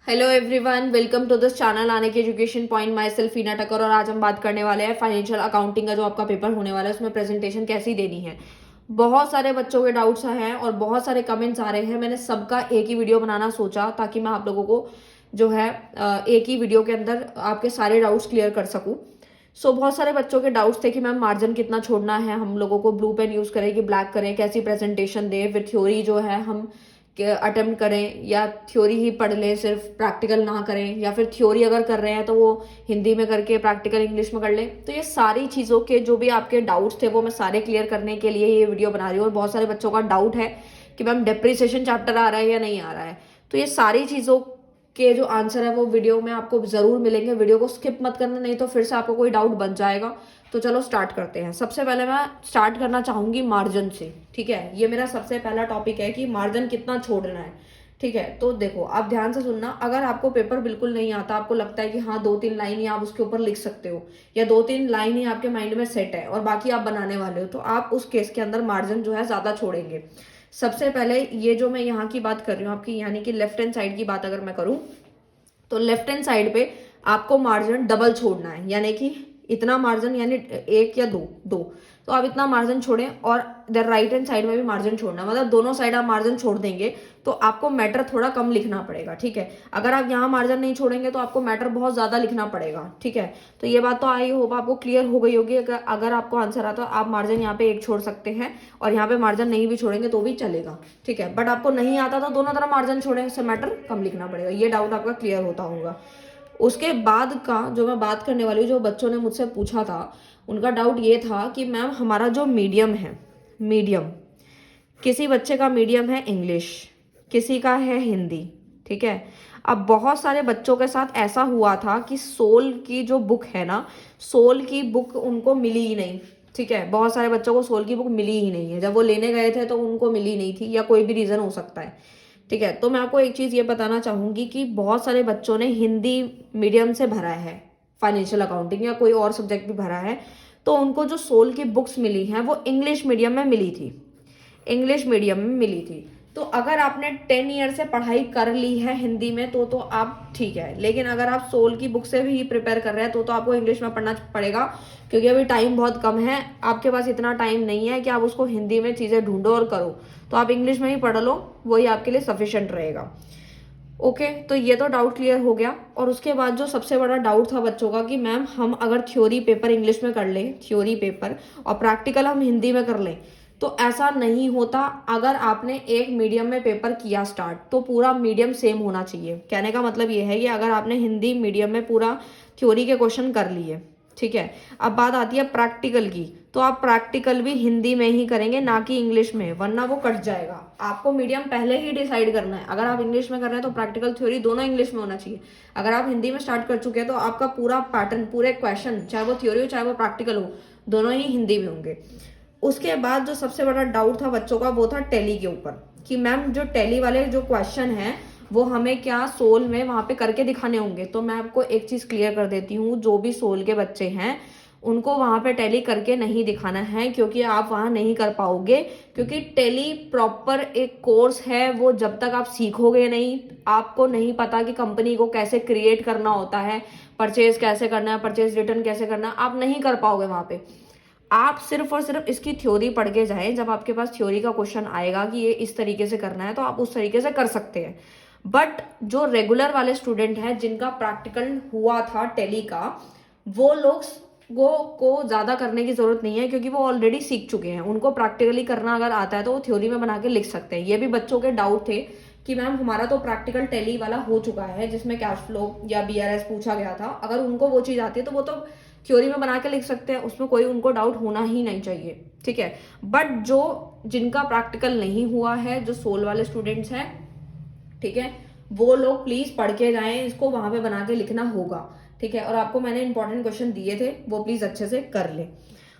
Hello everyone, welcome to this channel आने की education point. Myself Heena Takkar और आज हम बात करने वाले हैं फाइनेंशियल अकाउंटिंग का जो आपका पेपर होने वाला है उसमें प्रेजेंटेशन कैसी देनी है। बहुत सारे बच्चों के डाउट्स हैं और बहुत सारे कमेंट्स आ रहे हैं। मैंने सबका एक ही वीडियो बनाना सोचा ताकि मैं आप लोगों को जो है एक ही वीडियो के अंदर आपके सारे डाउट्स क्लियर कर सकूँ। बहुत सारे बच्चों के डाउट्स थे कि मैम मार्जिन कितना छोड़ना है, हम लोगों को ब्लू पेन यूज़ करें कि ब्लैक करें, कैसी प्रेजेंटेशन दें, फिर थ्योरी जो है हम अटेम्प्ट करें या थ्योरी ही पढ़ लें, सिर्फ प्रैक्टिकल ना करें, या फिर थ्योरी अगर कर रहे हैं तो वो हिंदी में करके प्रैक्टिकल इंग्लिश में कर लें। तो ये सारी चीज़ों के जो भी आपके डाउट्स थे वो मैं सारे क्लियर करने के लिए ये वीडियो बना रही हूँ। और बहुत सारे बच्चों का डाउट है कि मैम डेप्रिसिएशन चैप्टर आ रहा है या नहीं आ रहा है। तो ये सारी चीज़ों के जो आंसर है वो वीडियो में आपको ज़रूर मिलेंगे। वीडियो को स्किप मत करना, नहीं तो फिर से आपको कोई डाउट बन जाएगा। तो चलो स्टार्ट करते हैं। सबसे पहले मैं स्टार्ट करना चाहूंगी मार्जिन से। ठीक है, ये मेरा सबसे पहला टॉपिक है कि मार्जिन कितना छोड़ना है। ठीक है, तो देखो आप ध्यान से सुनना। अगर आपको पेपर बिल्कुल नहीं आता, आपको लगता है कि हाँ 2-3 लाइन ही आप उसके ऊपर लिख सकते हो या 2-3 लाइन ही आपके माइंड में सेट है और बाकी आप बनाने वाले हो, तो आप उस केस के अंदर मार्जिन जो है ज्यादा छोड़ेंगे। सबसे पहले ये जो मैं यहाँ की बात कर रही हूँ आपकी, यानी कि लेफ्ट हैंड साइड की बात अगर मैं करूँ तो लेफ्ट हैंड साइड पे आपको मार्जिन डबल छोड़ना है, यानी कि इतना मार्जिन, यानी एक या दो दो तो आप इतना मार्जिन छोड़ें और इधर राइट हैंड साइड में भी मार्जिन छोड़ना, मतलब दोनों साइड आप मार्जिन छोड़ देंगे तो आपको मैटर थोड़ा कम लिखना पड़ेगा। ठीक है, अगर आप यहाँ मार्जिन नहीं छोड़ेंगे तो आपको मैटर बहुत ज्यादा लिखना पड़ेगा। ठीक है, तो ये बात तो आई होप आपको क्लियर हो गई होगी। अगर आपको आंसर आता तो आप मार्जिन यहाँ पे एक छोड़ सकते हैं और यहाँ पे मार्जिन नहीं भी छोड़ेंगे तो भी चलेगा। ठीक है, बट आपको नहीं आता तो दोनों तरफ मार्जिन छोड़ें, उससे मैटर कम लिखना पड़ेगा। ये डाउट आपका क्लियर होता होगा। उसके बाद का जो मैं बात करने वाली हूँ, जो बच्चों ने मुझसे पूछा था, उनका डाउट ये था कि मैम हमारा जो मीडियम है, मीडियम किसी बच्चे का मीडियम है इंग्लिश, किसी का है हिंदी। ठीक है, अब बहुत सारे बच्चों के साथ ऐसा हुआ था कि सोल की जो बुक है ना, सोल की बुक उनको मिली ही नहीं। ठीक है, बहुत सारे बच्चों को सोल की बुक मिली ही नहीं है। जब वो लेने गए थे तो उनको मिली नहीं थी, या कोई भी रीज़न हो सकता है। ठीक है, तो मैं आपको एक चीज़ ये बताना चाहूँगी कि बहुत सारे बच्चों ने हिंदी मीडियम से भरा है फाइनेंशियल अकाउंटिंग, या कोई और सब्जेक्ट भी भरा है, तो उनको जो सोल की बुक्स मिली हैं वो इंग्लिश मीडियम में मिली थी, इंग्लिश मीडियम में मिली थी। तो अगर आपने 10 ईयर से पढ़ाई कर ली है हिंदी में तो आप ठीक है, लेकिन अगर आप सोल की बुक से भी प्रिपेयर कर रहे हैं तो आपको इंग्लिश में पढ़ना पड़ेगा, क्योंकि अभी टाइम बहुत कम है, आपके पास इतना टाइम नहीं है कि आप उसको हिंदी में चीज़ें ढूंढो और करो। तो आप इंग्लिश में ही पढ़ लो, वही आपके लिए सफिशिएंट रहेगा। ओके, तो ये तो डाउट क्लियर हो गया। और उसके बाद जो सबसे बड़ा डाउट था बच्चों का कि मैम हम अगर थ्योरी पेपर इंग्लिश में कर लें, थ्योरी पेपर, और प्रैक्टिकल हम हिंदी में कर लें, तो ऐसा नहीं होता। अगर आपने एक मीडियम में पेपर किया स्टार्ट तो पूरा मीडियम सेम होना चाहिए। कहने का मतलब ये है कि अगर आपने हिंदी मीडियम में पूरा थ्योरी के क्वेश्चन कर लिए, ठीक है, अब बात आती है प्रैक्टिकल की, तो आप प्रैक्टिकल भी हिंदी में ही करेंगे, ना कि इंग्लिश में, वरना वो कट जाएगा। आपको मीडियम पहले ही डिसाइड करना है। अगर आप इंग्लिश में कर रहे हैं तो प्रैक्टिकल थ्योरी दोनों इंग्लिश में होना चाहिए। अगर आप हिंदी में स्टार्ट कर चुके हैं तो आपका पूरा पैटर्न, पूरे क्वेश्चन, चाहे वो थ्योरी हो चाहे वो प्रैक्टिकल हो, दोनों ही हिंदी में होंगे। उसके बाद जो सबसे बड़ा डाउट था बच्चों का वो था टैली के ऊपर, कि मैम जो टैली वाले जो क्वेश्चन हैं वो हमें क्या सोल में वहां पे करके दिखाने होंगे। तो मैं आपको एक चीज क्लियर कर देती हूँ, जो भी सोल के बच्चे हैं उनको वहां पे टैली करके नहीं दिखाना है, क्योंकि आप वहां नहीं कर पाओगे। क्योंकि टैली प्रॉपर एक कोर्स है, वो जब तक आप सीखोगे नहीं, आपको नहीं पता कि कंपनी को कैसे क्रिएट करना होता है, परचेज कैसे करना है, परचेज रिटर्न कैसे करना है, आप नहीं कर पाओगे वहां पे। आप सिर्फ और सिर्फ इसकी थ्योरी पढ़ के जाएं। जब आपके पास थ्योरी का क्वेश्चन आएगा कि ये इस तरीके से करना है तो आप उस तरीके से कर सकते हैं। बट जो रेगुलर वाले स्टूडेंट हैं जिनका प्रैक्टिकल हुआ था टैली का, वो लोग को ज्यादा करने की जरूरत नहीं है, क्योंकि वो ऑलरेडी सीख चुके हैं। उनको प्रैक्टिकली करना अगर आता है तो वो थ्योरी में बना के लिख सकते हैं। ये भी बच्चों के डाउट थे कि मैम हमारा तो प्रैक्टिकल टैली वाला हो चुका है जिसमें कैश फ्लो या बीआरएस पूछा गया था, अगर उनको वो चीज आती है तो वो तो थ्योरी में बना के लिख सकते हैं, उसमें कोई उनको डाउट होना ही नहीं चाहिए। ठीक है, बट जो जिनका प्रैक्टिकल नहीं हुआ है, जो सोल वाले स्टूडेंट्स हैं, ठीक है, वो लोग प्लीज पढ़ के जाएं, इसको वहां पे बना के लिखना होगा। ठीक है, और आपको मैंने इंपॉर्टेंट क्वेश्चन दिए थे, वो प्लीज अच्छे से कर ले।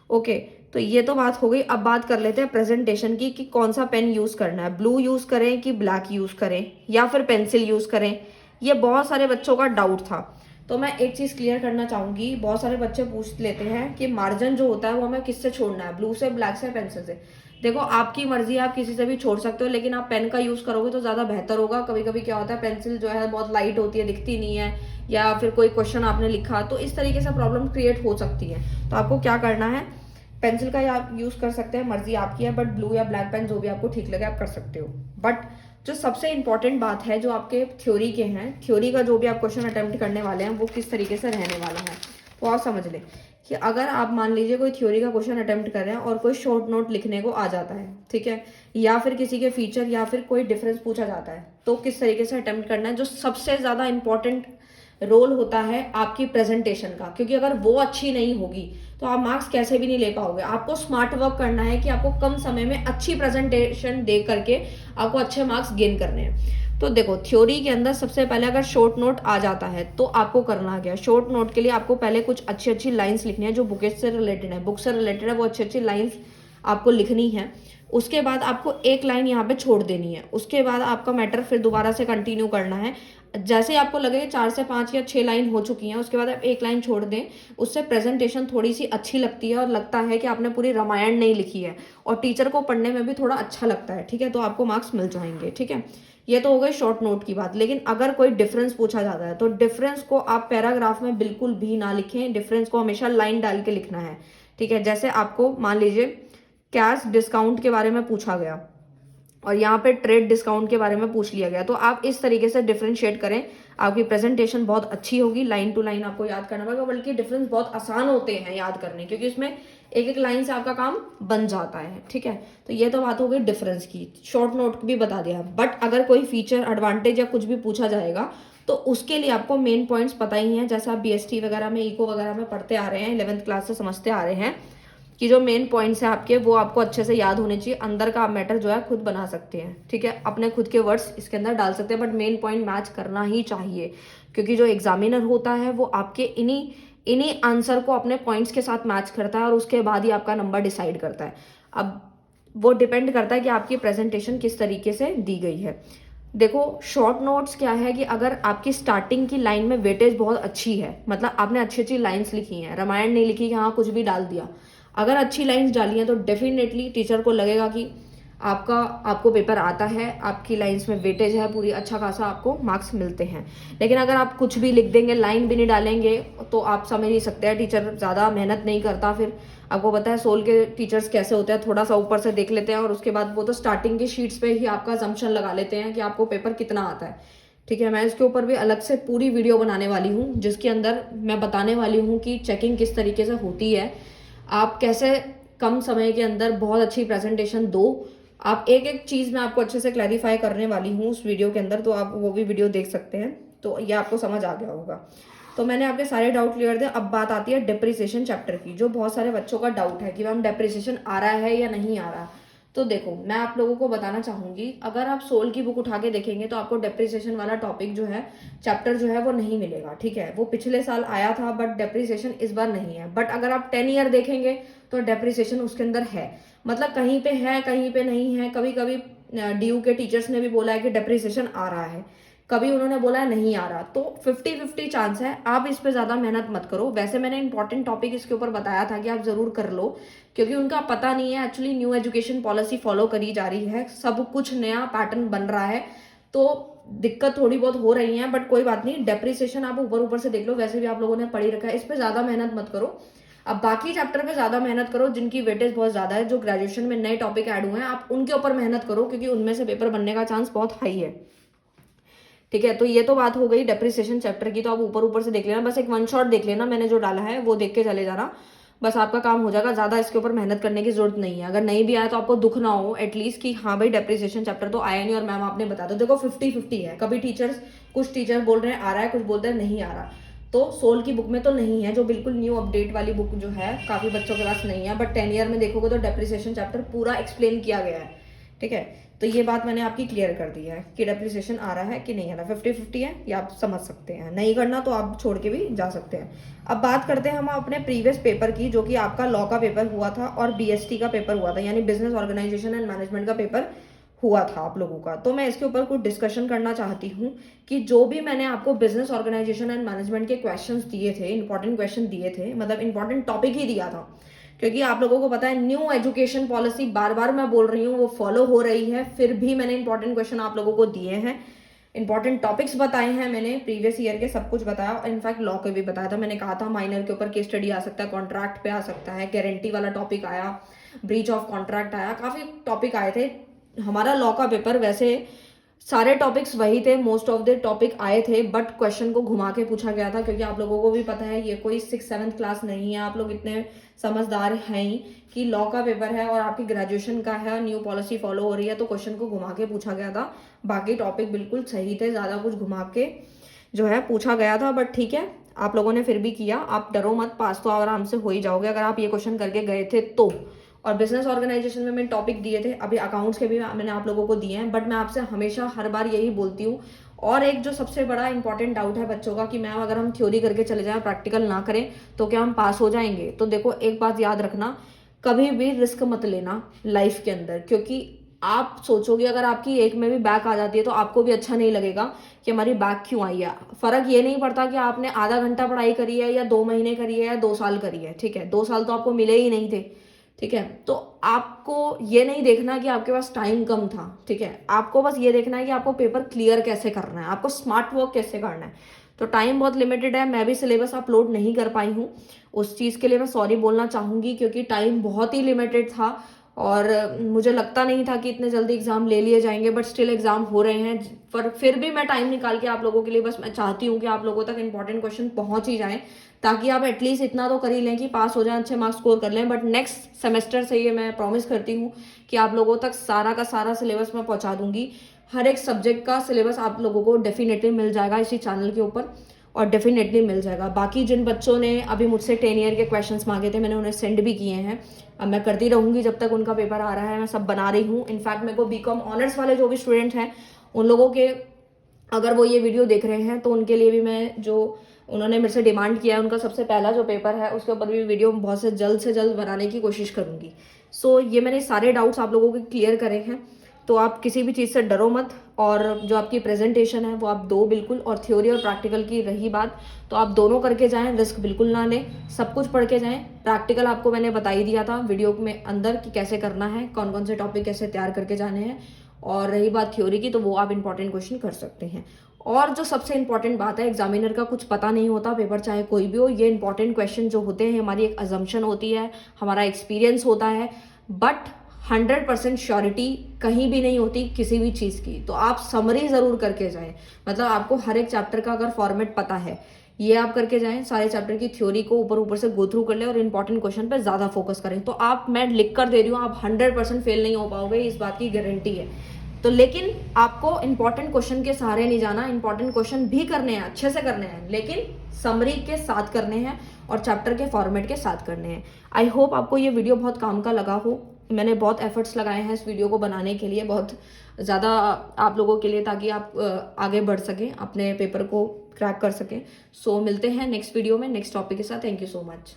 ओके, तो ये तो बात हो गई। अब बात कर लेते हैं प्रेजेंटेशन की, कि कौन सा पेन यूज करना है, ब्लू यूज करें कि ब्लैक यूज करें या फिर पेंसिल यूज करें। ये बहुत सारे बच्चों का डाउट था। तो मैं एक चीज क्लियर करना चाहूंगी। बहुत सारे बच्चे पूछ लेते हैं कि मार्जिन जो होता है वो हमें किससे छोड़ना है, ब्लू से, ब्लैक से, पेंसिल से। देखो आपकी मर्जी है, आप किसी से भी छोड़ सकते हो, लेकिन आप पेन का यूज करोगे तो ज्यादा बेहतर होगा। कभी कभी क्या होता है पेंसिल जो है बहुत लाइट होती है, दिखती नहीं है, या फिर कोई क्वेश्चन आपने लिखा तो इस तरीके से प्रॉब्लम क्रिएट हो सकती है। तो आपको क्या करना है, पेंसिल का आप यूज कर सकते हैं, मर्जी आपकी है, बट ब्लू या ब्लैक पेन जो भी आपको ठीक लगे आप कर सकते हो। बट जो सबसे इंपॉर्टेंट बात है जो आपके थ्योरी के हैं, थ्योरी का जो भी आप क्वेश्चन अटेम्प्ट करने वाले हैं वो किस तरीके से रहने वाला है वो आप समझ लें। कि अगर आप मान लीजिए कोई थ्योरी का क्वेश्चन अटेम्प्ट कर रहे हैं और कोई शॉर्ट नोट लिखने को आ जाता है, ठीक है, या फिर किसी के फीचर या फिर कोई डिफरेंस पूछा जाता है, तो किस तरीके से अटेम्प्ट करना है। जो सबसे ज्यादा इंपॉर्टेंट रोल होता है आपकी प्रेजेंटेशन का, क्योंकि अगर वो अच्छी नहीं होगी तो आप मार्क्स कैसे भी नहीं ले पाओगे। आपको स्मार्ट वर्क करना है कि आपको कम समय में अच्छी प्रेजेंटेशन दे करके आपको अच्छे मार्क्स गेन करने हैं। तो देखो थ्योरी के अंदर सबसे पहले अगर शॉर्ट नोट आ जाता है तो आपको करना क्या, शॉर्ट नोट के लिए आपको पहले कुछ अच्छी अच्छी लाइंस लिखनी है जो बुक से रिलेटेड है, बुक से रिलेटेड है, वो अच्छी अच्छी लाइंस आपको लिखनी है। उसके बाद आपको एक लाइन यहाँ पे छोड़ देनी है, उसके बाद आपका मैटर फिर दोबारा से कंटिन्यू करना है। जैसे आपको लगे 4 से 5 या 6 लाइन हो चुकी हैं, उसके बाद आप एक लाइन छोड़ दें, उससे प्रेजेंटेशन थोड़ी सी अच्छी लगती है और लगता है कि आपने पूरी रामायण नहीं लिखी है, और टीचर को पढ़ने में भी थोड़ा अच्छा लगता है, ठीक है, तो आपको मार्क्स मिल जाएंगे। ठीक है, ये तो हो गई शॉर्ट नोट की बात। लेकिन अगर कोई डिफरेंस पूछा जाता है तो डिफरेंस को आप पैराग्राफ में बिल्कुल भी ना लिखें, डिफरेंस को हमेशा लाइन डाल के लिखना है। ठीक है, जैसे आपको मान लीजिए कैश डिस्काउंट के बारे में पूछा गया और यहाँ पे ट्रेड डिस्काउंट के बारे में पूछ लिया गया, तो आप इस तरीके से डिफरेंशिएट करें, आपकी प्रेजेंटेशन बहुत अच्छी होगी। लाइन टू लाइन आपको याद करना पड़ेगा, बल्कि डिफरेंस बहुत आसान होते हैं याद करने, क्योंकि उसमें एक एक लाइन से आपका काम बन जाता है। ठीक है, तो ये तो बात हो गई डिफरेंस की, शॉर्ट नोट भी बता दिया। बट अगर कोई फीचर एडवांटेज या कुछ भी पूछा जाएगा तो उसके लिए आपको मेन पॉइंट्स पता ही हैं, जैसे आप बीएसटी वगैरह में, इको वगैरह में पढ़ते आ रहे हैं, 11th क्लास से समझते आ रहे हैं कि जो मेन पॉइंट्स हैं आपके वो आपको अच्छे से याद होने चाहिए। अंदर का आप मैटर जो है खुद बना सकते हैं, ठीक है, अपने खुद के वर्ड्स इसके अंदर डाल सकते हैं, बट मेन पॉइंट मैच करना ही चाहिए, क्योंकि जो एग्जामिनर होता है वो आपके इन्हीं आंसर को अपने पॉइंट्स के साथ मैच करता है और उसके बाद ही आपका नंबर डिसाइड करता है। अब वो डिपेंड करता है कि आपकी प्रेजेंटेशन किस तरीके से दी गई है। देखो शॉर्ट नोट्स क्या है कि अगर आपकी स्टार्टिंग की लाइन में वेटेज बहुत अच्छी है, मतलब आपने अच्छी अच्छी लाइंस लिखी हैं, रामायण नहीं लिखी कि हाँ कुछ भी डाल दिया, अगर अच्छी लाइंस डाली हैं तो डेफिनेटली टीचर को लगेगा कि आपको पेपर आता है, आपकी लाइंस में वेटेज है पूरी, अच्छा खासा आपको मार्क्स मिलते हैं। लेकिन अगर आप कुछ भी लिख देंगे, लाइन भी नहीं डालेंगे, तो आप समझ ही सकते हैं टीचर ज़्यादा मेहनत नहीं करता। फिर आपको पता है सोल के टीचर्स कैसे होते हैं, थोड़ा सा ऊपर से देख लेते हैं और उसके बाद वो तो स्टार्टिंग की शीट्स पे ही आपका असम्पशन लगा लेते हैं कि आपको पेपर कितना आता है। ठीक है, मैं इसके ऊपर भी अलग से पूरी वीडियो बनाने वाली हूँ जिसके अंदर मैं बताने वाली हूँ कि चेकिंग किस तरीके से होती है, आप कैसे कम समय के अंदर बहुत अच्छी प्रेजेंटेशन दो। आप एक एक चीज़ मैं आपको अच्छे से क्लैरिफाई करने वाली हूँ उस वीडियो के अंदर, तो आप वो भी वीडियो देख सकते हैं, तो ये आपको समझ आ गया होगा। तो मैंने आपके सारे डाउट क्लियर दिए। अब बात आती है डेप्रिसिएशन चैप्टर की, जो बहुत सारे बच्चों का डाउट है कि मैम डेप्रिसिएशन आ रहा है या नहीं आ रहा। तो देखो मैं आप लोगों को बताना चाहूंगी, अगर आप सोल की बुक उठा के देखेंगे तो आपको डेप्रिसिएशन वाला टॉपिक जो है, चैप्टर जो है वो नहीं मिलेगा। ठीक है, वो पिछले साल आया था बट डेप्रिसिएशन इस बार नहीं है। बट अगर आप 10 ईयर देखेंगे तो डेप्रिसिएशन उसके अंदर है, मतलब कहीं पे है कहीं पे नहीं है। कभी कभी डीयू के टीचर्स ने भी बोला है कि डेप्रिसिएशन आ रहा है, कभी उन्होंने बोला है नहीं आ रहा, तो 50-50 चांस है। आप इस पे ज्यादा मेहनत मत करो। वैसे मैंने इंपॉर्टेंट टॉपिक इसके ऊपर बताया था कि आप जरूर कर लो, क्योंकि उनका पता नहीं है actually new education policy follow करी जा रही है, सब कुछ नया पैटर्न बन रहा है, तो दिक्कत थोड़ी बहुत हो रही है। बट कोई बात नहीं, डेप्रिसिएशन आप ऊपर ऊपर से देख लो, वैसे भी आप लोगों ने पढ़ी रखा है, इस पे ज्यादा मेहनत मत करो। अब बाकी चैप्टर पे ज्यादा मेहनत करो जिनकी वेटेज बहुत ज्यादा है, जो ग्रेजुएशन में नए टॉपिक ऐड हुए हैं, आप उनके ऊपर मेहनत करो, क्योंकि उनमें से पेपर बनने का चांस बहुत हाई है। ठीक है, तो ये तो बात हो गई डेप्रिसिएशन चैप्टर की, तो आप ऊपर ऊपर से देख लेना, बस एक वन शॉट देख लेना, मैंने जो डाला है वो देख के चले जाना, बस आपका काम हो जाएगा। ज्यादा इसके ऊपर मेहनत करने की जरूरत नहीं है। अगर नहीं भी आया तो आपको दुख ना हो एटलीस्ट कि हाँ भाई डेप्रिसिएशन चैप्टर तो आया नहीं और मैम आपने बता दो। देखो 50-50 है, कभी कुछ टीचर बोल रहे हैं आ रहा है, कुछ बोलते हैं नहीं आ रहा। तो सोल की बुक में तो नहीं है, जो बिल्कुल न्यू अपडेट वाली बुक जो है काफी बच्चों के पास नहीं है, बट 10 ईयर में देखोगे तो डेप्रिसिएशन चैप्टर पूरा एक्सप्लेन किया गया है। ठीक है, तो ये बात मैंने आपकी क्लियर कर दी है कि डेप्रिसिएशन आ रहा है कि नहीं आ रहा। 50-50 है, ये आप समझ सकते हैं। नहीं करना तो आप छोड़ के भी जा सकते हैं। अब बात करते हैं हम अपने प्रीवियस पेपर की, जो कि आपका लॉ का पेपर हुआ था और बीएसटी का पेपर हुआ था, यानी बिजनेस ऑर्गेनाइजेशन एंड मैनेजमेंट का पेपर हुआ था आप लोगों का। तो मैं इसके ऊपर कुछ डिस्कशन करना चाहती हूँ कि जो भी मैंने आपको बिजनेस ऑर्गेनाइजेशन एंड मैनेजमेंट के क्वेश्चंस दिए थे, इंपॉर्टेंट क्वेश्चन दिए थे, मतलब इंपॉर्टेंट टॉपिक ही दिया था, क्योंकि आप लोगों को पता है न्यू एजुकेशन पॉलिसी बार बार मैं बोल रही हूँ वो फॉलो हो रही है, फिर भी मैंने इंपॉर्टेंट क्वेश्चन आप लोगों को दिए हैं, इंपॉर्टेंट टॉपिक्स बताए हैं मैंने, प्रीवियस ईयर के सब कुछ बताया, इनफैक्ट लॉ के भी बताया था। मैंने कहा था माइनर के ऊपर केस स्टडी आ सकता है, कॉन्ट्रैक्ट पे आ सकता है, गारंटी वाला टॉपिक आया, ब्रीच ऑफ कॉन्ट्रैक्ट आया, काफी टॉपिक आए थे। हमारा लॉ का पेपर वैसे सारे टॉपिक्स वही थे, मोस्ट ऑफ द टॉपिक आए थे, बट क्वेश्चन को घुमा के पूछा गया था, क्योंकि आप लोगों को भी पता है ये कोई 6-7 क्लास नहीं है, आप लोग इतने समझदार हैं ही कि लॉ का पेपर है और आपकी ग्रेजुएशन का है, न्यू पॉलिसी फॉलो हो रही है, तो क्वेश्चन को घुमा के पूछा गया था। बाकी टॉपिक बिल्कुल सही थे, ज्यादा कुछ घुमा के जो है पूछा गया था, बट ठीक है आप लोगों ने फिर भी किया। आप डरो मत, पास तो आराम से हो ही जाओगे अगर आप ये क्वेश्चन करके गए थे तो। और बिजनेस ऑर्गेनाइजेशन में मैंने टॉपिक दिए थे, अभी अकाउंट्स के भी मैंने आप लोगों को दिए हैं, बट मैं आपसे हमेशा हर बार यही बोलती हूँ। और एक जो सबसे बड़ा इंपॉर्टेंट डाउट है बच्चों का कि मैम अगर हम थ्योरी करके चले जाएं, प्रैक्टिकल ना करें तो क्या हम पास हो जाएंगे? तो देखो एक बात याद रखना, कभी भी रिस्क मत लेना लाइफ के अंदर, क्योंकि आप सोचोगे अगर आपकी एक में भी बैक आ जाती है तो आपको भी अच्छा नहीं लगेगा कि हमारी बैक क्यों आई है। फर्क ये नहीं पड़ता कि आपने आधा घंटा पढ़ाई करी है या 2 महीने करी है या 2 साल करी है, ठीक है, 2 साल तो आपको मिले ही नहीं थे, ठीक है। तो आपको ये नहीं देखना कि आपके पास टाइम कम था, ठीक है, आपको बस ये देखना है कि आपको पेपर क्लियर कैसे करना है, आपको स्मार्ट वर्क कैसे करना है। तो टाइम बहुत लिमिटेड है, मैं भी सिलेबस अपलोड नहीं कर पाई हूँ, उस चीज़ के लिए मैं सॉरी बोलना चाहूँगी, क्योंकि टाइम बहुत ही लिमिटेड था और मुझे लगता नहीं था कि इतने जल्दी एग्जाम ले लिए जाएंगे, बट स्टिल एग्जाम हो रहे हैं। पर फिर भी मैं टाइम निकाल के आप लोगों के लिए, बस मैं चाहती हूँ कि आप लोगों तक इंपॉर्टेंट क्वेश्चन पहुंच ही जाएं, ताकि आप एटलीस्ट इतना तो कर ही लें कि पास हो जाएं, अच्छे मार्क्स स्कोर कर लें। बट नेक्स्ट सेमेस्टर से ये मैं प्रॉमिस करती हूँ कि आप लोगों तक सारा का सारा सिलेबस मैं पहुंचा दूंगी। हर एक सब्जेक्ट का सिलेबस आप लोगों को डेफिनेटली मिल जाएगा इसी चैनल के ऊपर, और डेफिनेटली मिल जाएगा। बाकी जिन बच्चों ने अभी मुझसे 10 ईयर के क्वेश्चंस मांगे थे, मैंने उन्हें सेंड भी किए हैं। अब मैं करती रहूंगी जब तक उनका पेपर आ रहा है, मैं सब बना रही हूँ। इनफैक्ट मेरे को बीकॉम ऑनर्स वाले जो भी स्टूडेंट हैं उन लोगों के, अगर वो ये वीडियो देख रहे हैं तो उनके लिए भी मैं, जो उन्होंने मेरे से डिमांड किया है, उनका सबसे पहला जो पेपर है उसके ऊपर भी वीडियो बहुत से जल्द बनाने की कोशिश करूंगी। सो ये मैंने सारे डाउट्स आप लोगों के क्लियर करे हैं, तो आप किसी भी चीज़ से डरो मत। और जो आपकी प्रेजेंटेशन है वो आप दो बिल्कुल, और थ्योरी और प्रैक्टिकल की रही बात तो आप दोनों करके जाएं, रिस्क बिल्कुल ना लें, सब कुछ पढ़ के जाएं। प्रैक्टिकल आपको मैंने बता ही दिया था वीडियो में अंदर कि कैसे करना है, कौन कौन से टॉपिक कैसे तैयार करके जाने हैं। और रही बात थ्योरी की, तो वो आप इंपॉर्टेंट क्वेश्चन कर सकते हैं। और जो सबसे इंपॉर्टेंट बात है, एग्जामिनर का कुछ पता नहीं होता, पेपर चाहे कोई भी हो, ये इंपॉर्टेंट क्वेश्चन जो होते हैं हमारी एक अजम्पशन होती है, हमारा एक्सपीरियंस होता है, बट 100% श्योरिटी कहीं भी नहीं होती किसी भी चीज़ की। तो आप समरी ज़रूर करके जाएं, मतलब आपको हर एक चैप्टर का अगर फॉर्मेट पता है, ये आप करके जाएं, सारे चैप्टर की थ्योरी को ऊपर ऊपर से गो थ्रू कर लें और इंपॉर्टेंट क्वेश्चन पे ज़्यादा फोकस करें। तो आप, मैं लिख कर दे रही हूँ, आप 100% फेल नहीं हो पाओगे, इस बात की गारंटी है। तो लेकिन आपको इंपॉर्टेंट क्वेश्चन के सहारे नहीं जाना, इंपॉर्टेंट क्वेश्चन भी करने हैं, अच्छे से करने हैं, लेकिन समरी के साथ करने हैं और चैप्टर के फॉर्मेट के साथ करने हैं। आई होप आपको ये वीडियो बहुत काम का लगा हो। मैंने बहुत एफर्ट्स लगाए हैं इस वीडियो को बनाने के लिए, बहुत ज़्यादा आप लोगों के लिए, ताकि आप आगे बढ़ सकें, अपने पेपर को क्रैक कर सकें। सो मिलते हैं नेक्स्ट वीडियो में नेक्स्ट टॉपिक के साथ। Thank you so much.